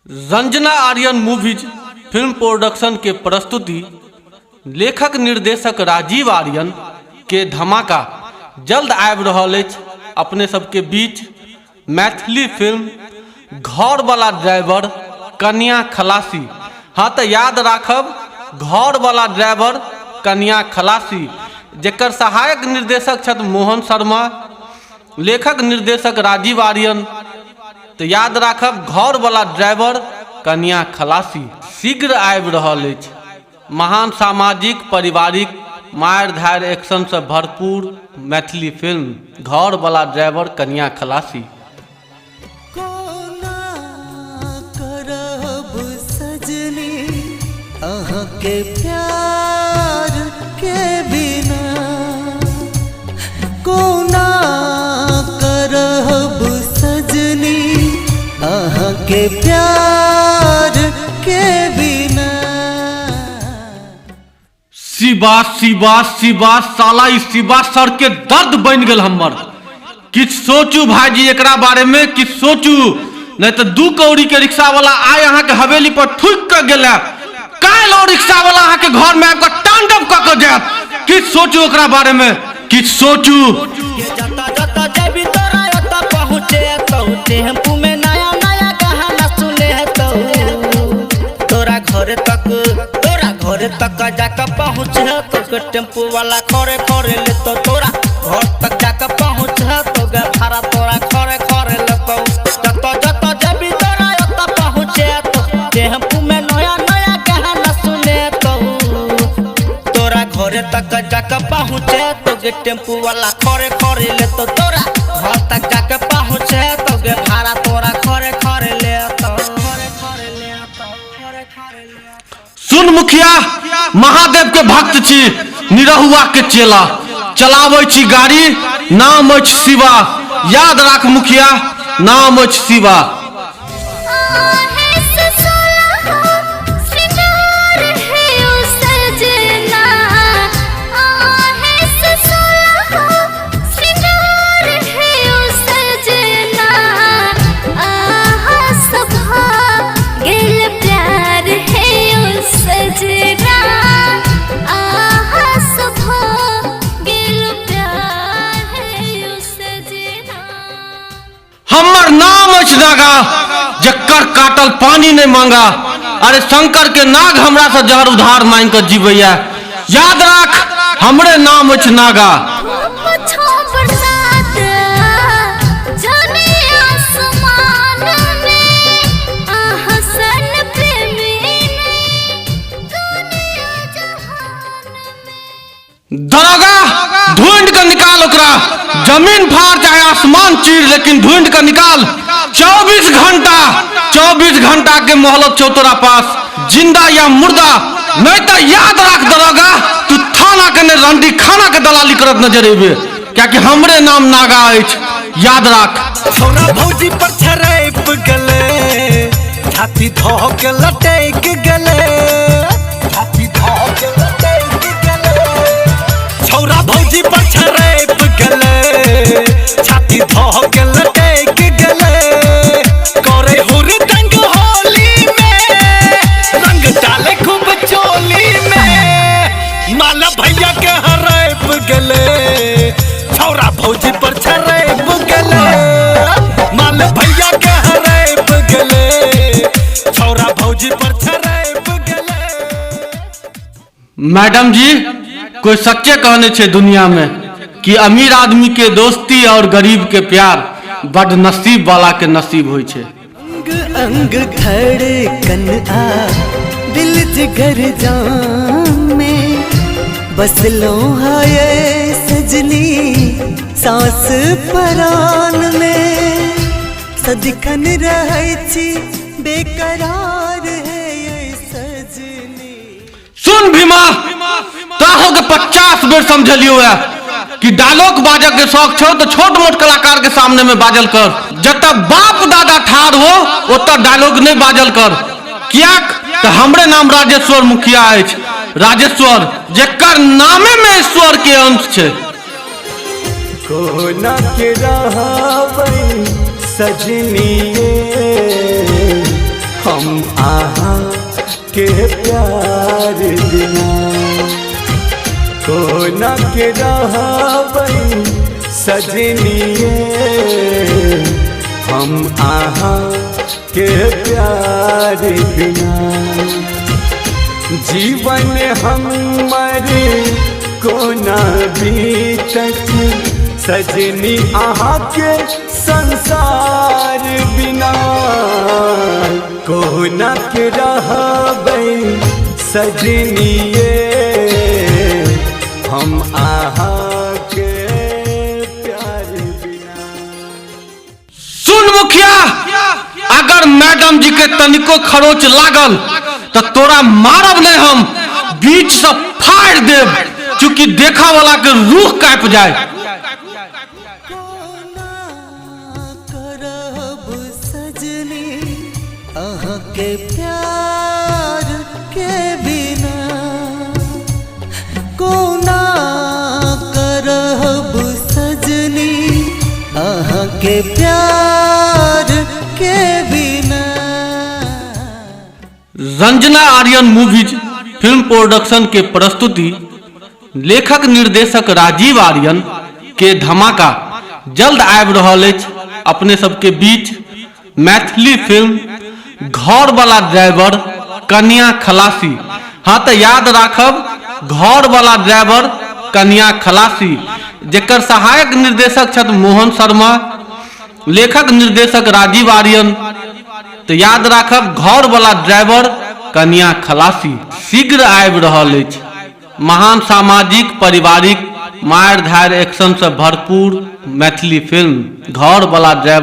Ranjana Aryan movies film production के प्रस्तुति लेखक निर्देशक राजीव आर्यन के धमाका जल्द आबि रहल अछि अपने सबके बीच। मैथिली फिल्म घर वाला ड्राइवर कन्या खलासी। हाँ तो याद राखब, घर वाला ड्राइवर कन्या खलासी जेकर सहायक निर्देशक छथि मोहन शर्मा, लेखक निर्देशक राजीव आर्यन। तो याद राखब, घर वाला ड्राइवर कन्या खलासी शीघ्र आबि रहल अछि। महान सामाजिक पारिवारिक मारि धारि एक्शन से भरपूर मैथिली फिल्म घर वाला ड्राइवर कन्या खलासी। कोना करब सजनी अहाँ के प्यार के बिना, कोना करब सजनी अहाँ के प्यार के बिना। शिवा शिवा शिवा साला ई शिवा सर के दर्द बन गेल हमर। किछ सोचू भाईजी एकरा बारे में, किछ सोचू, नहीं तो 2 कौड़ी के रिक्शा वाला आय अहाँ के हवेली पर ठुक के गेला, काल्हि ओ रिक्शा वाला अहाँ के घर में आबि के तांडव क के जायत। किछ सोचू एकरा बारे में, किछ सोचू। जता जता जेबी तोरा ओता पहुँचे तो टेम्पू में नया नया कहानी सुने तो तोरा घर तक जाकर पहुँचे तो टेम्पू वाला खरे खरे ले तो तोरा घर तक जाकर पहुँचे तो गे भाड़ा तोरा खरे खरे ले तो जता जता जेबी तोरा ओता पहुँचे तो टेम्पू में नया नया कहानी सुने तो तोरा घर तक जाकर पहुँचे तो गे टेम्पू वाला खरे खरे ले तो तोरा घर तक जाकर पहुँचे तो गे भाड़ा तोरा खरे खरे ले तो सुन मुखिया, महादेव के भक्त छी, निरहुआ के चेला, चलाबै छी गाड़ी, नाम अछि शिवा। याद राख मुखिया, नाम अछि शिवा। हमर नाम अछि नागा, जक्कर काटल पानी नहीं मांगा। अरे शंकर के नाग हमरा से जहर उधार मांग कर जीवैया। याद राख, हमरे नाम अछि नागा। दरोगा ढूंढ कर निकाल ओकरा, जमीन फाड़ चाहे आसमान चीर, लेकिन ढूंढ कर निकाल। 24 घंटा के मोहलत छो तोरा पास, जिंदा या मुर्दा। नहीं तो याद राख दरोगा, तू थाना के ने रंडी खाना के दलाली करत नजर एबे, क्या कि हमरे नाम नागा अछि। याद राख। छोरा भौजी पर छरैप गले, छाती धो के लटैक गले, छाती धो के लटैक गले। छोरा भौजी पर छरैप गले, छाती धो के लटैक गले। करे हुरदंग होली में, रंग डाले खूब चोली में, माला भैया के हरैप गले। छोरा भौजी पर छरैप गले, माला भैया के हरैप गले। छोरा भौजी पर छरैप गले। मैडम जी, कोई सच्चे कहने छे दुनिया में कि अमीर आदमी के दोस्ती और गरीब के प्यार बड़ नसीब वाला के नसीब होय छे। अंग अंग धड़कन आ दिल जिगर जान में, बसलो है सजनी सांस परान में। सदिखन रहै छी बेकरार है ये सजनी। सुन भीमा, ताहो के 50 बेर समझलियो है कि डायलॉग बाजे के शौक छो तो छोट मोट कलाकार के सामने में बाजल कर। जब बाप दादा ठाड़ हो ओत डायलॉग नहीं बाजल कर। कियाक तो हमरे नाम राजेश्वर मुखिया अछि। राजेश्वर जेकर नामे में ईश्वर के अंश छे। कोना के रहबै सजनी हम आहा के प्यार बिना कोना के रहबै सजनिए, हम आहा के प्यार बिना जीवन हमर कोना बीतत सजनी आहा के संसार बिना, कोना के रहबै सजनिए, हम आहा के प्यार बिना। सुन मुखिया, अगर मैडम जी के तनिको खरोच लागल तो तोरा मारब नहीं, हम बीच से फाड़ देब, चूंकि देखा वाला के रूह कांप जाए। करब सजनी अहाँ के प्यार के बिना, कोना करब सजनी अहाँ के प्यार के बिना। Ranjana Aryan movies film production के प्रस्तुति लेखक निर्देशक राजीव आर्यन के धमाका जल्द आबि रहल अछि अपने सबके बीच। मैथिली फिल्म घर वाला ड्राइवर कन्या खलासी, हाँ तो याद राखब घर वाला ड्राइवर कन्या खलासी, जेकर सहायक निर्देशक छथि मोहन शर्मा, लेखक निर्देशक राजीव आर्यन। तो याद राखब घर वाला ड्राइवर कन्या खलासी शीघ्र आबि रहल अछि। महान सामाजिक पारिवारिक मार धार एक्शन से भरपूर मैथिली फिल्म घर वाला ड्राइवर।